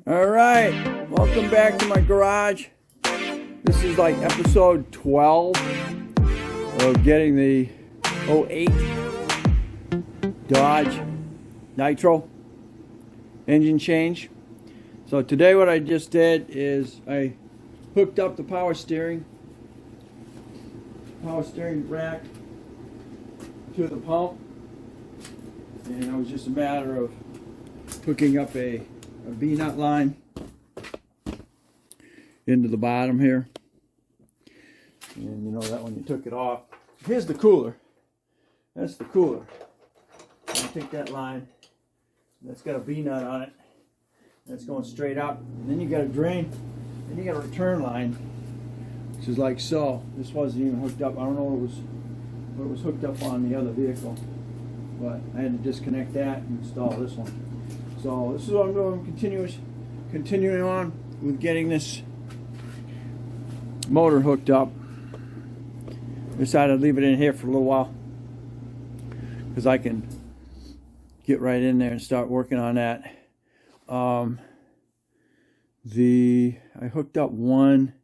All right, welcome back to my garage. This is like episode 12 of getting the 08 Dodge Nitro engine change. So today what I just did is I hooked up the power steering rack to the pump, and it was just a matter of hooking up a V-nut line into the bottom here. And you know that when you took it off, here's the cooler. That's the cooler. And you take that line, that's got a V-nut on it. That's going straight up. And then you got a drain, and you got a return line, which is like so. This wasn't even hooked up. I don't know what it was hooked up on the other vehicle, but I had to disconnect that and install this one. So this is what I'm doing. Continuing on with getting this motor hooked up. Decided to leave it in here for a little while because I can get right in there and start working on that. I hooked up one.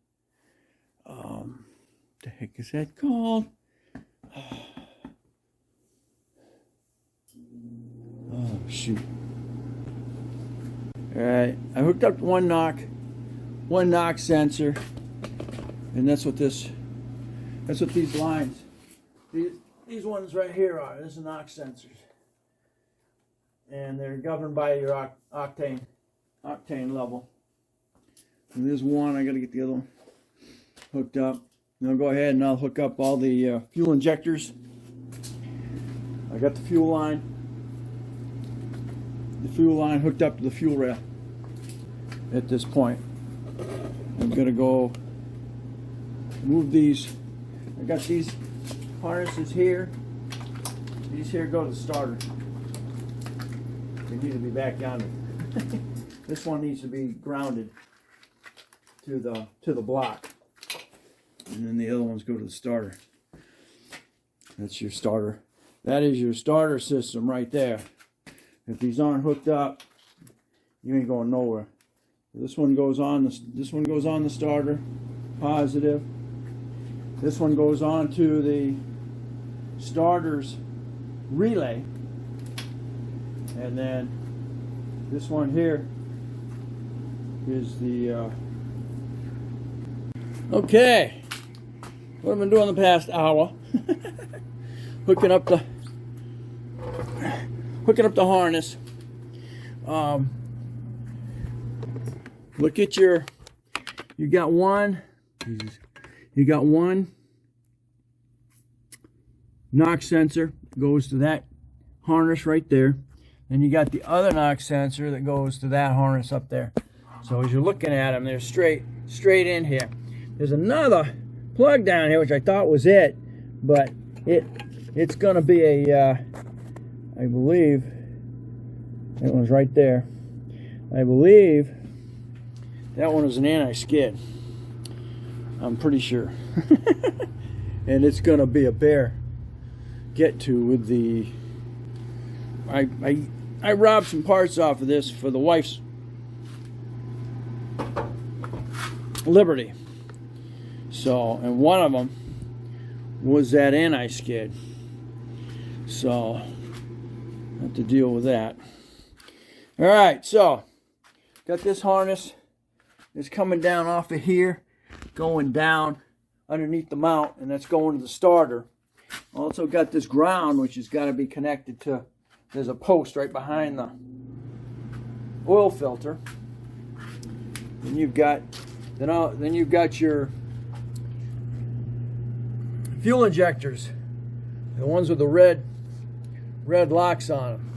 The heck is that called? Oh shoot! All right, I hooked up one knock sensor, and that's what these lines, these ones right here are. This is knock sensors, and they're governed by your octane level. And there's one. I got to get the other one hooked up. And I'll go ahead and I'll hook up all the fuel injectors. I got the fuel line hooked up to the fuel rail at this point. I'm going to go move these. I got these harnesses here. These here go to the starter. They need to be back down. This one needs to be grounded to the block, and then the other ones go to the starter. That's your starter. That is your starter system right there. If these aren't hooked up, you ain't going nowhere. This one goes on the starter, positive. This one goes on to the starter's relay, and then this one here is the okay. What I've been doing the past hour, hooking up the harness. Look at you got one knock sensor goes to that harness right there. Then you got the other knock sensor that goes to that harness up there. So as you're looking at them, they're straight in here. There's another plug down here, which I thought was it, but it's going to be a, I believe, that one's right there. I believe that one was an anti-skid. I'm pretty sure. And it's going to be a bear get to with the... I robbed some parts off of this for the wife's Liberty. So, and one of them was that anti-skid. So, I have to deal with that. All right, so got this harness. It's coming down off of here, going down underneath the mount, and that's going to the starter. Also got this ground, which has got to be connected to. There's a post right behind the oil filter. Then you've got your fuel injectors, the ones with the red locks on them.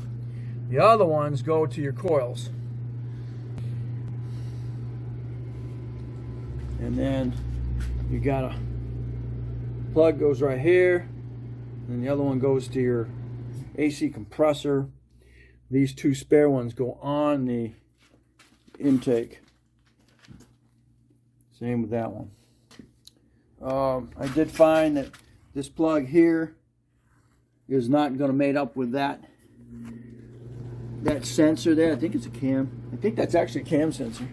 The other ones go to your coils. And then you got a plug goes right here, and the other one goes to your AC compressor. These two spare ones go on the intake. Same with that one. I did find that this plug here is not going to mate up with that that sensor there. I think it's a cam. I think that's actually a cam sensor.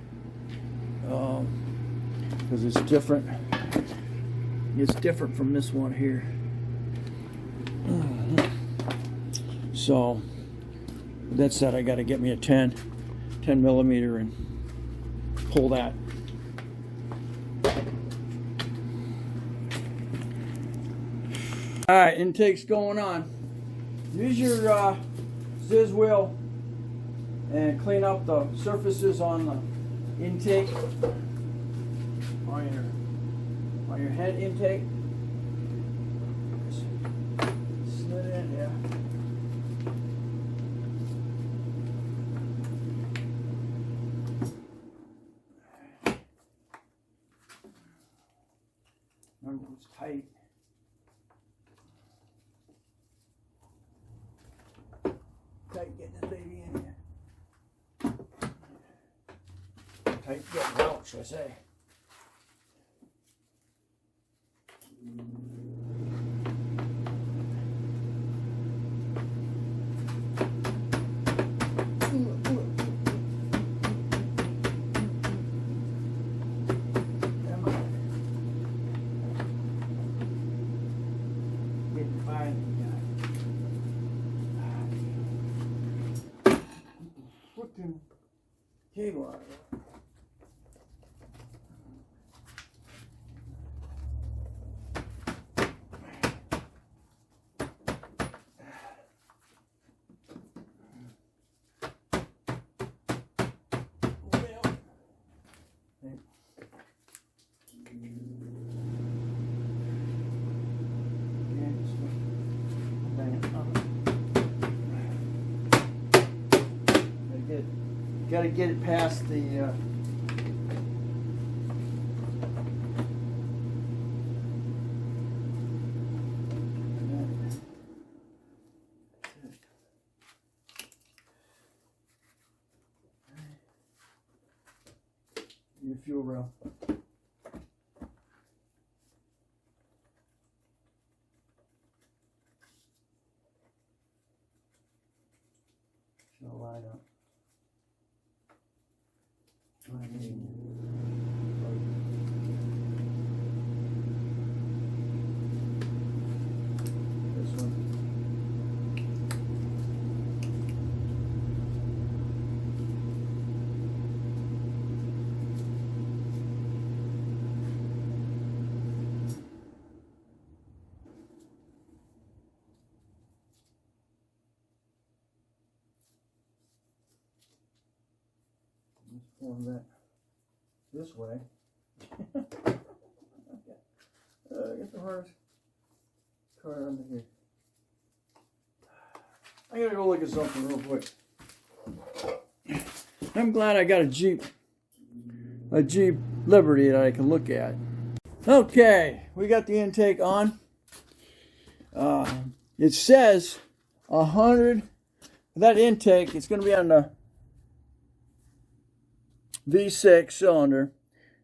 Because it's different. It's different from this one here. So that said, I got to get me a 10 millimeter and pull that. All right, intake's going on. Use your Ziz wheel and clean up the surfaces on the intake, on your head intake. Slid in, yeah. Remember, it's tight. Tight getting this baby in here. Tight getting out, should I say. Cable out of it. Got to get it past the your fuel rail. Should line up. Form that this way. Get the harness cut under here. I gotta go look at something real quick. I'm glad I got a Jeep Liberty that I can look at. Okay, we got the intake on. It says 100. That intake, it's going to be on the V6 cylinder,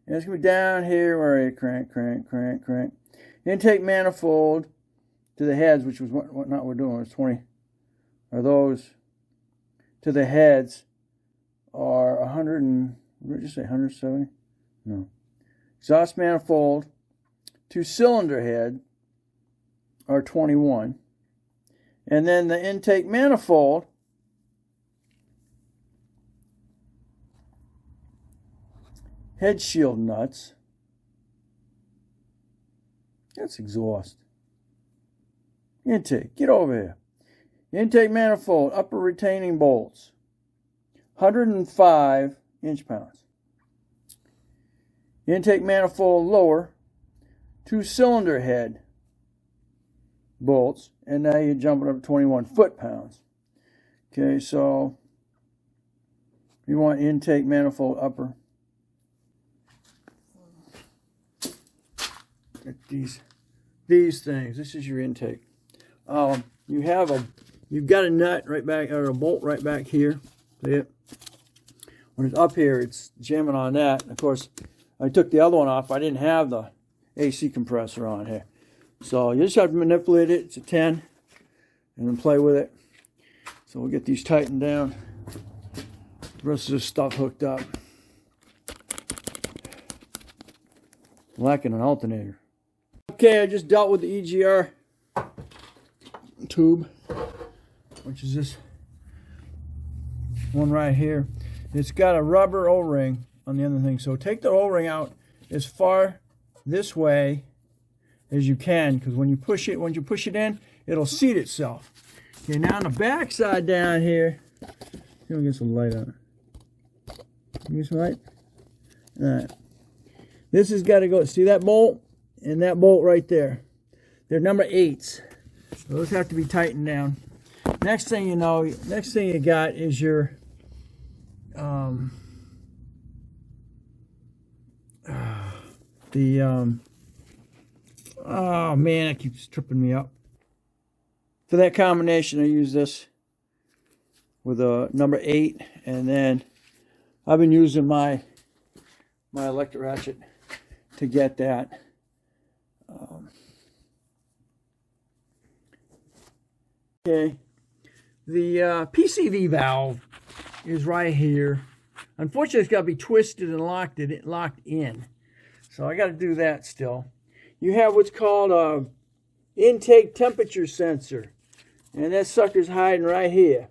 and it's going to be down here where it crank. Intake manifold to the heads, which was what not we're doing, it's 20, or those to the heads are 100 and, what did you say, 170? No. Exhaust manifold to cylinder head are 21. And then the intake manifold head shield nuts. That's exhaust. Intake, get over here. Intake manifold, upper retaining bolts, 105 inch-pounds. Intake manifold lower, 2 cylinder head bolts, and now you're jumping up to 21 foot-pounds. Okay, so you want intake manifold upper. These things. This is your intake. You've got a nut right back, or a bolt right back here. See it? When it's up here, it's jamming on that. Of course, I took the other one off. I didn't have the AC compressor on here. So you just have to manipulate it. It's a 10, and then play with it. So we'll get these tightened down. The rest of this stuff hooked up. Lacking an alternator. Okay, I just dealt with the EGR tube, which is this one right here. It's got a rubber O-ring on the other thing. So take the O-ring out as far this way as you can, because when you push it in, it'll seat itself. Okay, now on the back side down here, let me get some light on it. Get some light. All right. This has got to go. See that bolt and that bolt right there? They're number 8s. Those have to be tightened down. Next thing you know, next thing you got is your oh man, it keeps tripping me up. For that combination, I use this with a number 8, and then I've been using my electric ratchet to get that. Okay, the PCV valve is right here. Unfortunately, it's got to be twisted and locked in. So I got to do that still. You have what's called a intake temperature sensor, and that sucker's hiding right here.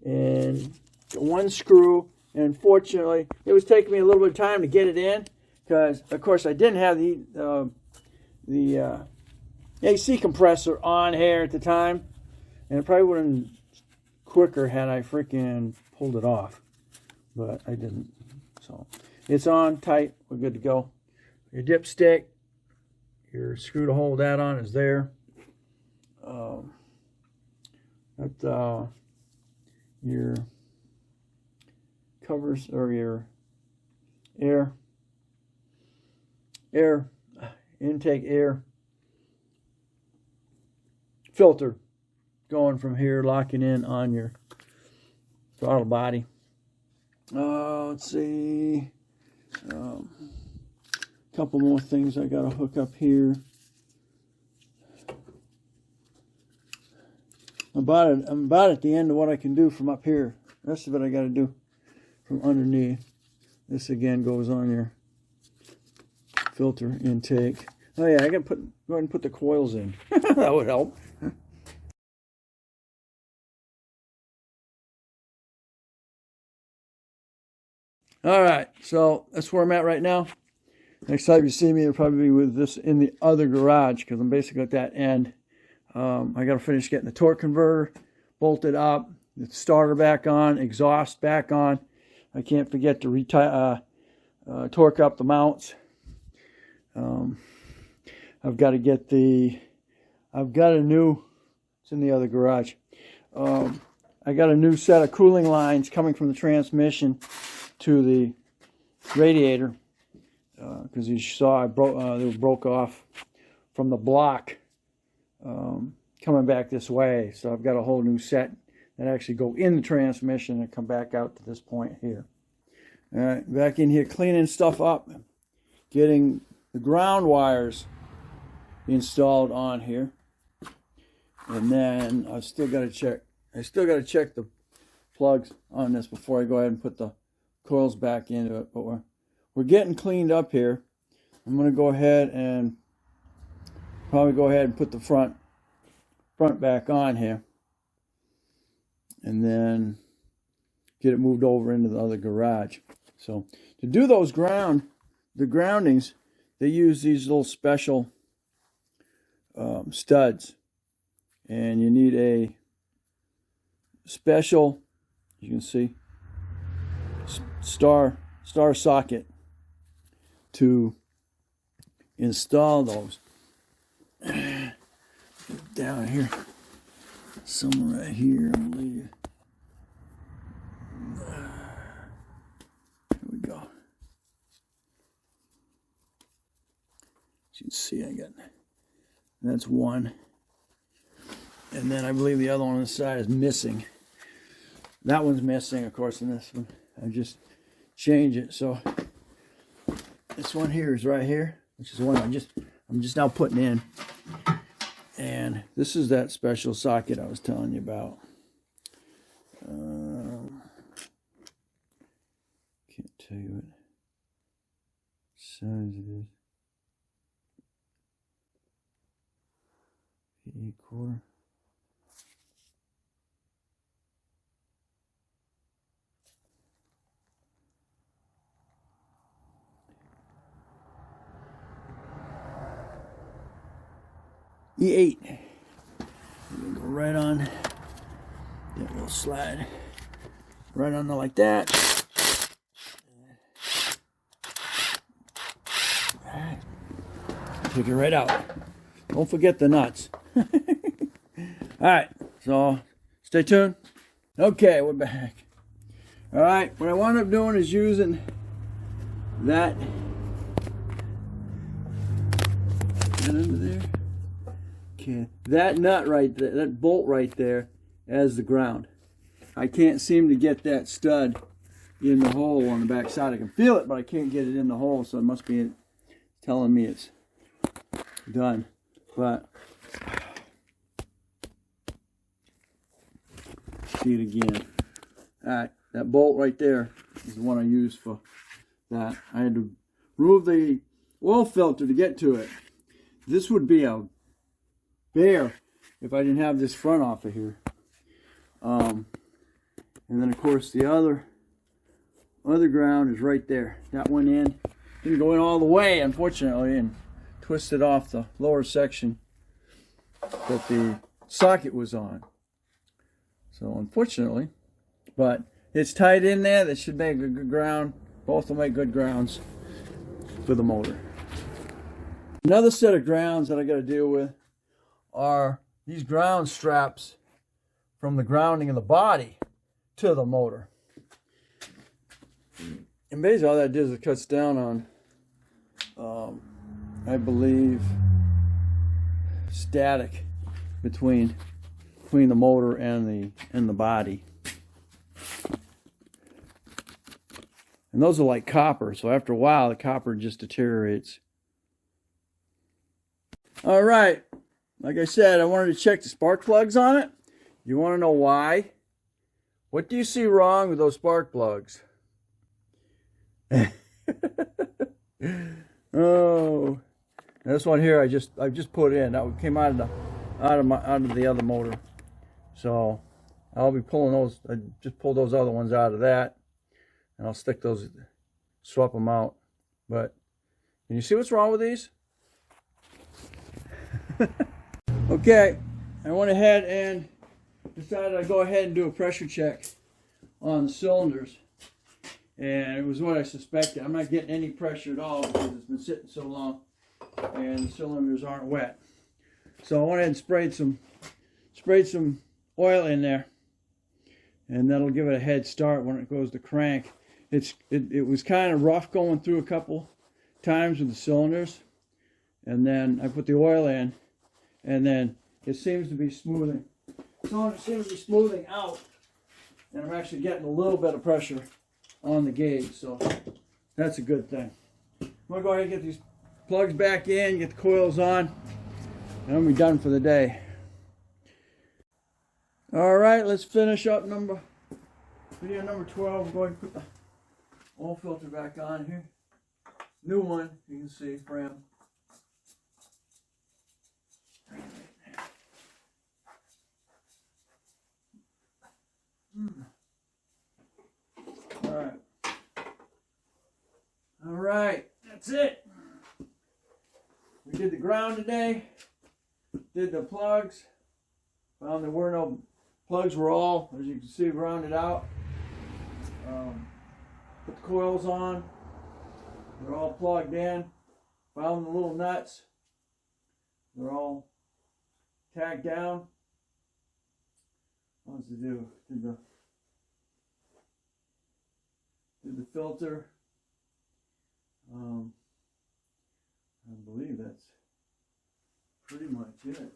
And one screw. And unfortunately, it was taking me a little bit of time to get it in, because of course I didn't have the AC compressor on here at the time, and it probably would have been quicker had I freaking pulled it off, but I didn't. So it's on tight. We're good to go. Your dipstick, your screw to hold that on is there. Your covers, or your intake air filter going from here, locking in on your throttle body. Let's see, a couple more things I gotta hook up here. I'm about at the end of what I can do from up here. The rest of it I gotta do from underneath. This again goes on your filter intake. Oh yeah, I gotta go ahead and put the coils in. That would help. All right, so that's where I'm at right now. Next time you see me, it'll probably be with this in the other garage, because I'm basically at that end. I got to finish getting the torque converter bolted up, the starter back on, exhaust back on. I can't forget to torque up the mounts. I've got to get it's in the other garage. I got a new set of cooling lines coming from the transmission to the radiator, because you saw they broke off from the block coming back this way. So I've got a whole new set that actually go in the transmission and come back out to this point here. All right, back in here cleaning stuff up, getting the ground wires installed on here, and then I've still got to check. I still got to check the plugs on this before I go ahead and put the coils back into it. But we're getting cleaned up here. I'm going to go ahead and probably put the front back on here, and then get it moved over into the other garage. So to do those the groundings, they use these little special studs, and you need a special, you can see, star socket to install those. Down here, somewhere right here, I believe. Here we go. As you can see, that's one. And then I believe the other one on the side is missing. That one's missing, of course, and this one, I just changed it. So this one here is right here, which is the one I'm just now putting in. And this is that special socket I was telling you about. tell you what size it is. 8/4. E8. Go right on that little slide. Right on there like that. Alright. Take it right out. Don't forget the nuts. Alright, so stay tuned. Okay, we're back. Alright, what I wound up doing is using that under there. Okay, that nut right there, that bolt right there as the ground. I can't seem to get that stud in the hole on the back side. I can feel it, but I can't get it in the hole, so it must be telling me it's done. But see it again. Alright, that bolt right there is the one I used for that. I had to remove the oil filter to get to it. This would be a bear if I didn't have this front off of here. And then of course the other ground is right there. That went in. Didn't go in all the way, unfortunately, and twisted off the lower section that the socket was on. So unfortunately, but it's tied in there. That should make a good ground. Both will make good grounds for the motor. Another set of grounds that I got to deal with are these ground straps from the grounding of the body to the motor. And basically all that does is it cuts down on, I believe, static between the motor and the body. And those are like copper, so after a while the copper just deteriorates. All right, like I said, I wanted to check the spark plugs on it. You want to know why? What do you see wrong with those spark plugs? Oh, this one here I just put in. That came out of the other motor. So I'll be pulling those. I just pulled those other ones out of that, and I'll stick those, swap them out. But can you see what's wrong with these? Okay, I went ahead and decided I'd go ahead and do a pressure check on the cylinders, and it was what I suspected. I'm not getting any pressure at all because it's been sitting so long and the cylinders aren't wet. So I went ahead and sprayed some oil in there, and that'll give it a head start when it goes to crank. It was kind of rough going through a couple times with the cylinders, and then I put the oil in, and then it seems to be smoothing. So it seems to be smoothing out, and I'm actually getting a little bit of pressure on the gauge, so that's a good thing. I'm going to go ahead and get these plugs back in, get the coils on, and I'll be done for the day. All right, let's finish up video number 12. Go ahead and put the oil filter back on here. New one, you can see, frame. All right, that's it. We did the ground today, did the plugs, found there were no plugs, were all, as you can see, rounded out. Put the coils on, they're all plugged in, found the little nuts, they're all tacked down. What was to do? Did the filter. I believe that's pretty much it.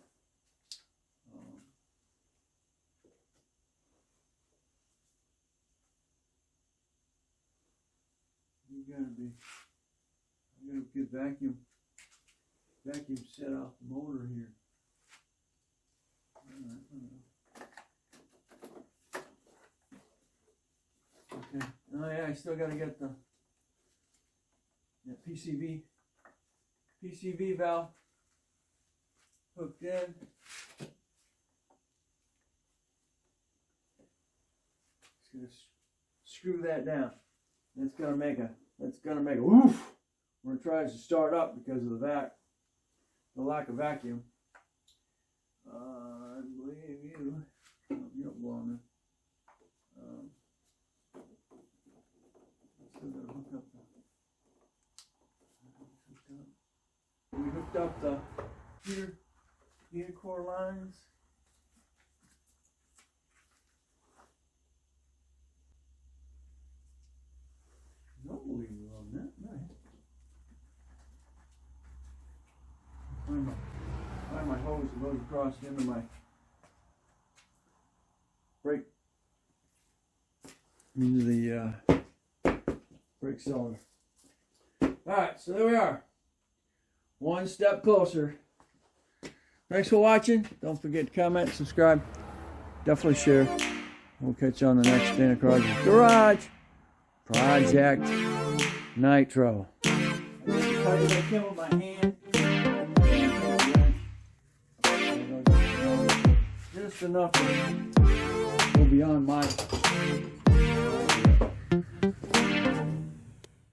I gotta get vacuum set off the motor here. Okay. Oh yeah, I still gotta get the PCV valve hooked in. Just gonna screw that down. That's gonna make a woof when it tries to start up because of the lack of vacuum. I believe you don't belong there. Still gotta hook up we hooked up the heater core lines. No lever on that, nice. Find my hose that goes across into my brake, into the brake cylinder. Alright, so there we are. One step closer. Thanks for watching. Don't forget to comment, subscribe, definitely share. We'll catch you on the next Dana Crosby's Garage Project Nitro. I came with my hand. Just enough to go beyond my